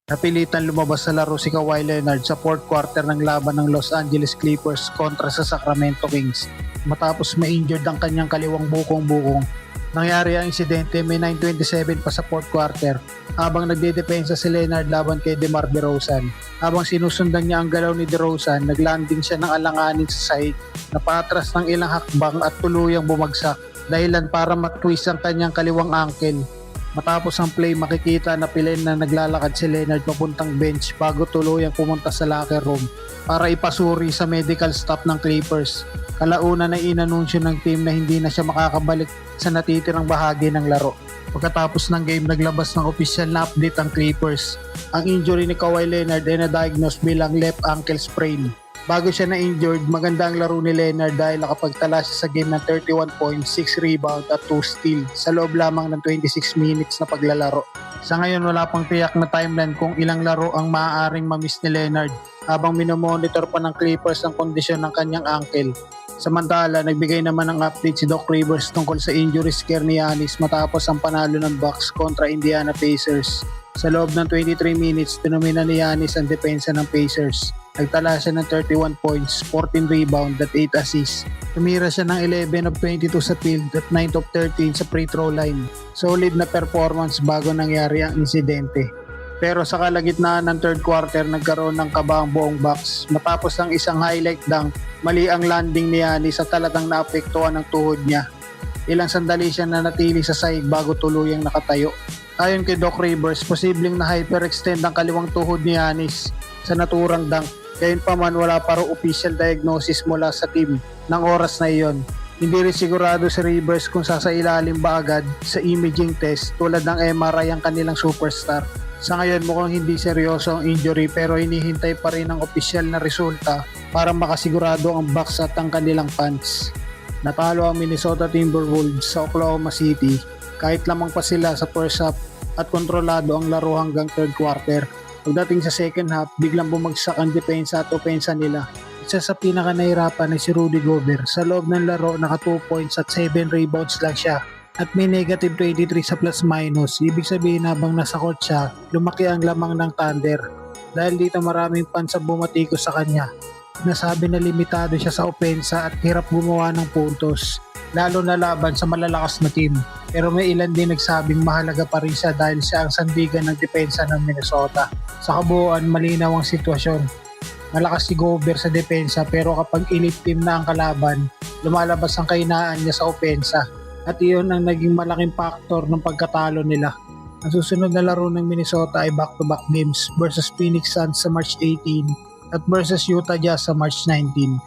Napilitan lumabas sa laro si Kawhi Leonard sa fourth quarter ng laban ng Los Angeles Clippers kontra sa Sacramento Kings matapos ma-injured ang kanyang kaliwang bukong-bukong. Nangyari ang insidente may 9:27 pa sa fourth quarter habang nagdedepensa si Leonard laban kay DeMar DeRozan. Habang sinusundan niya ang galaw ni DeRozan, naglanding siya ng alanganin sa sahig na patras ng ilang hakbang at tuluyang bumagsak dahilan para matwist ang kanyang kaliwang ankle. Matapos ang play, makikita na pilen na naglalakad si Leonard papuntang bench bago tuluyang pumunta sa locker room para ipasuri sa medical staff ng Clippers. Kalaunan ay inanunsyo ng team na hindi na siya makakabalik sa natitirang bahagi ng laro. Pagkatapos ng game, naglabas ng opisyal na update ang Clippers. Ang injury ni Kawhi Leonard ay na-diagnose bilang left ankle sprain. Bago siya na-injured, maganda ang laro ni Leonard dahil nakapagtala siya sa game ng 31 points, 6 rebound at 2 steal sa loob lamang ng 26 minutes na paglalaro. Sa ngayon, wala pang tiyak na timeline kung ilang laro ang maaaring mamiss ni Leonard habang minomonitor pa ng Clippers ang kondisyon ng kanyang ankle. Samantala, nagbigay naman ng update si Doc Rivers tungkol sa injury scare ni Giannis matapos ang panalo ng Bucks kontra Indiana Pacers. Sa loob ng 23 minutes, tinumina ni Giannis ang depensa ng Pacers. Nagtala siya ng 31 points, 14 rebound at 8 assists. Tumira siya ng 11 of 22 sa field at 9 of 13 sa free throw line. Solid na performance bago nangyari ang insidente. Pero sa kalagitnaan ng third quarter, nagkaroon ng kaba ang buong Bucks. Matapos ang isang highlight dunk, mali ang landing ni Giannis at talagang naapektuhan ng tuhod niya. Ilang sandali siya nanatili sa sahig bago tuluyang nakatayo. Ayon kay Doc Rivers, posibleng na hyperextend ang kaliwang tuhod ni Giannis sa naturang dunk. Gayunpaman, wala pa raw official diagnosis mula sa team ng oras na iyon. Hindi rin sigurado si Rivers kung sasailalim ba agad sa imaging test tulad ng MRI ang kanilang superstar. Sa ngayon, mukhang hindi seryoso ang injury pero hinihintay pa rin ang opisyal na resulta para makasigurado ang Bucks at ang kanilang fans. Natalo ang Minnesota Timberwolves sa Oklahoma City kahit lamang pa sila sa first half at kontrolado ang laro hanggang third quarter. Pagdating sa second half, biglang bumagsak ang depensa at opensa nila. Isa sa pinakanahirapan ay si Rudy Gobert. Sa loob ng laro, naka 2 points at 7 rebounds lang siya. At may negative 23 sa plus-minus. Ibig sabihin habang nasa court siya, lumaki ang lamang ng Thunder. Dahil dito maraming fans ang bumatikos sa kanya. Nasabi na limitado siya sa opensa at hirap gumawa ng puntos, lalo na laban sa malalakas na team. Pero may ilan din nagsabing mahalaga pa rin siya dahil siya ang sandigan ng depensa ng Minnesota. Sa kabuuan, malinaw ang sitwasyon. Malakas si Gobert sa depensa pero kapag elite team na ang kalaban, lumalabas ang kahinaan niya sa opensa. At iyon ang naging malaking faktor ng pagkatalo nila. Ang susunod na laro ng Minnesota ay back-to-back games versus Phoenix Suns sa March 18 at versus Utah Jazz sa March 19.